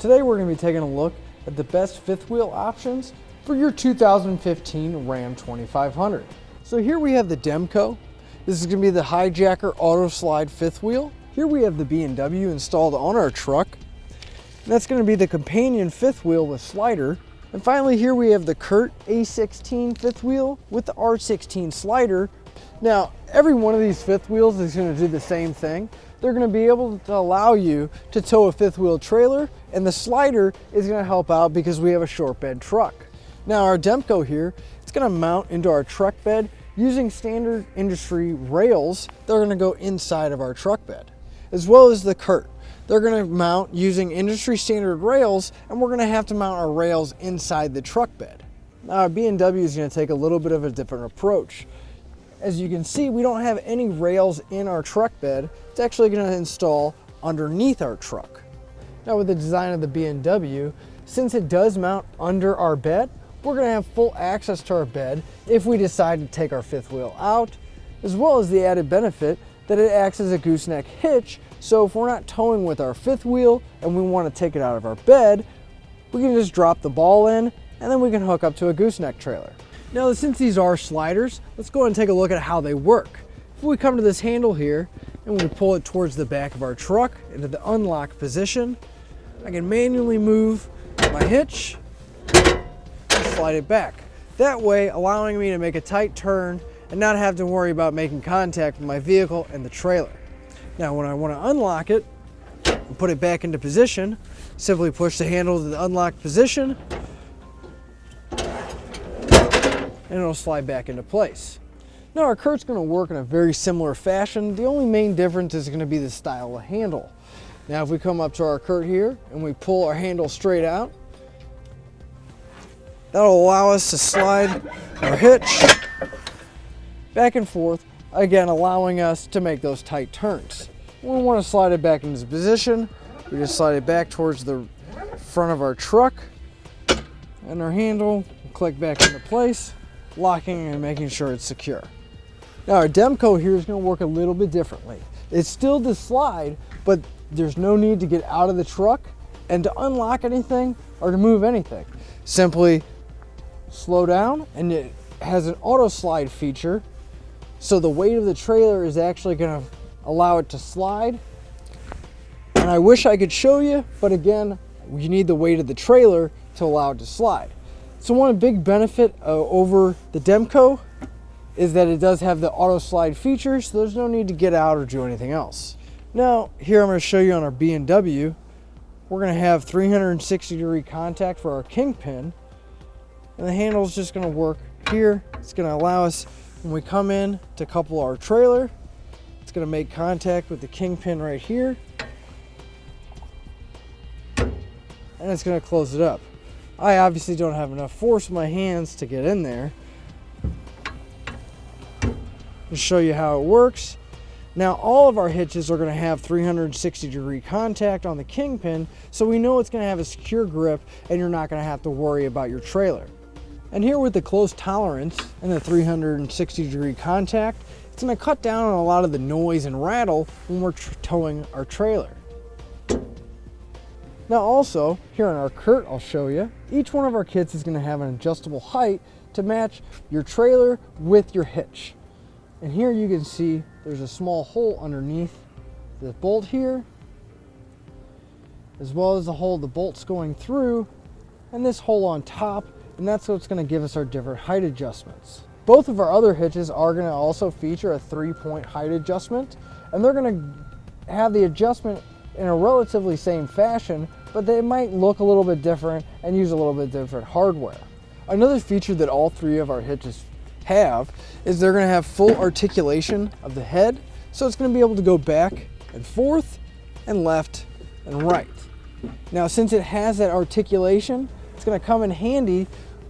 Today we're going to be taking a look at the best fifth wheel options for your 2015 Ram 2500. So here we have the Demco. This is going to be the Hijacker Autoslide fifth wheel. Here we have the B&W installed on our truck. And that's going to be the companion fifth wheel with slider. And finally here we have the Curt A16 fifth wheel with the R16 slider. Now every one of these fifth wheels is going to do the same thing. They're going to be able to allow you to tow a fifth wheel trailer, and the slider is going to help out because we have a short bed truck. Now our Demco here, it's going to mount into our truck bed using standard industry rails that are going to go inside of our truck bed, as well as the Curt. They're going to mount using industry standard rails, and we're going to have to mount our rails inside the truck bed. Now our B&W is going to take a little bit of a different approach. As you can see, we don't have any rails in our truck bed. It's actually going to install underneath our truck. Now with the design of the B&W, since it does mount under our bed, we're going to have full access to our bed if we decide to take our fifth wheel out, as well as the added benefit that it acts as a gooseneck hitch. So if we're not towing with our fifth wheel and we want to take it out of our bed, we can just drop the ball in and then we can hook up to a gooseneck trailer. Now, since these are sliders, let's go ahead and take a look at how they work. If we come to this handle here and we pull it towards the back of our truck into the unlock position, I can manually move my hitch and slide it back. That way, allowing me to make a tight turn and not have to worry about making contact with my vehicle and the trailer. Now, when I want to unlock it and put it back into position, simply push the handle to the unlocked position and it'll slide back into place. Now our Curt's going to work in a very similar fashion. The only main difference is going to be the style of handle. Now if we come up to our Curt here and we pull our handle straight out, that'll allow us to slide our hitch back and forth, again allowing us to make those tight turns. When we want to slide it back into position, we just slide it back towards the front of our truck and our handle will click back into place, locking and making sure it's secure. Now our Demco here is going to work a little bit differently. It's still the slide, but there's no need to get out of the truck and to unlock anything or to move anything. Simply slow down, and it has an auto slide feature, so the weight of the trailer is actually going to allow it to slide. And I wish I could show you, but again, you need the weight of the trailer to allow it to slide. So one big benefit over the Demco is that it does have the auto slide feature, so there's no need to get out or do anything else. Now here I'm going to show you on our B&W, we're going to have 360-degree contact for our kingpin, and the handle is just going to work here. It's going to allow us, when we come in to couple our trailer, it's going to make contact with the kingpin right here, and it's going to close it up. I obviously don't have enough force in my hands to get in there. To show you how it works. Now all of our hitches are going to have 360-degree contact on the kingpin, so we know it's going to have a secure grip and you're not going to have to worry about your trailer. And here with the close tolerance and the 360-degree contact, it's going to cut down on a lot of the noise and rattle when we're towing our trailer. Now also, here on our Curt, I'll show you, each one of our kits is going to have an adjustable height to match your trailer with your hitch. And here you can see there's a small hole underneath the bolt here, as well as the hole the bolt's going through, and this hole on top, and that's what's going to give us our different height adjustments. Both of our other hitches are going to also feature a 3-point height adjustment, and they're going to have the adjustment in a relatively same fashion, but they might look a little bit different and use a little bit different hardware. Another feature that all three of our hitches have is they're going to have full articulation of the head, so it's going to be able to go back and forth and left and right. Now since it has that articulation, it's going to come in handy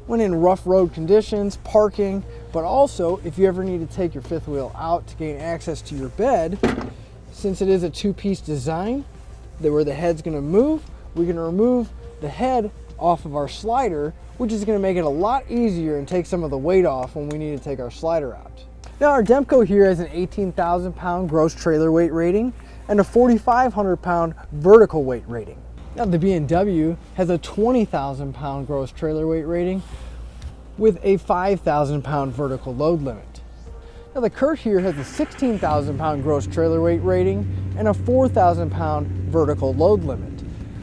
when in rough road conditions, parking, but also if you ever need to take your fifth wheel out to gain access to your bed. Since it is a two-piece design where the head's going to move, we can remove the head off of our slider, which is going to make it a lot easier and take some of the weight off when we need to take our slider out. Now our Demco here has an 18,000 pound gross trailer weight rating and a 4,500 pound vertical weight rating. Now the B&W has a 20,000 pound gross trailer weight rating with a 5,000 pound vertical load limit. Now the Curt here has a 16,000 pound gross trailer weight rating and a 4,000 pound vertical load limit.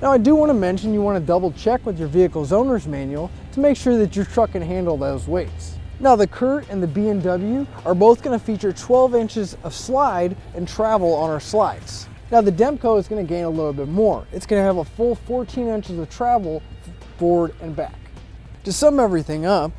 Now I do want to mention you want to double check with your vehicle's owner's manual to make sure that your truck can handle those weights. Now the Curt and the B&W are both going to feature 12 inches of slide and travel on our slides. Now the Demco is going to gain a little bit more. It's going to have a full 14 inches of travel forward and back. To sum everything up,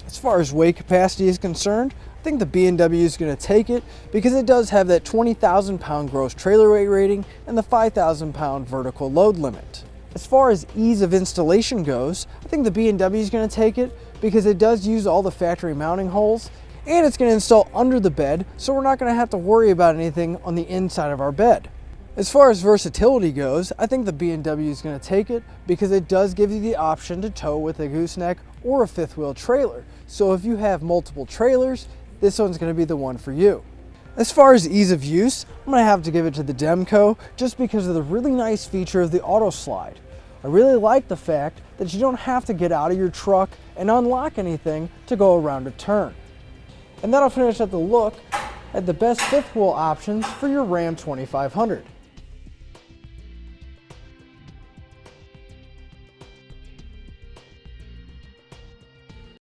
as far as weight capacity is concerned, I think the B&W is going to take it because it does have that 20,000 pound gross trailer weight rating and the 5,000 pound vertical load limit. As far as ease of installation goes, I think the B&W is going to take it because it does use all the factory mounting holes and it's going to install under the bed, so we're not going to have to worry about anything on the inside of our bed. As far as versatility goes, I think the B&W is going to take it because it does give you the option to tow with a gooseneck or a fifth wheel trailer. So if you have multiple trailers, this one's going to be the one for you. As far as ease of use, I'm going to have to give it to the Demco just because of the really nice feature of the Autoslide. I really like the fact that you don't have to get out of your truck and unlock anything to go around a turn. And that'll finish up the look at the best fifth wheel options for your Ram 2500.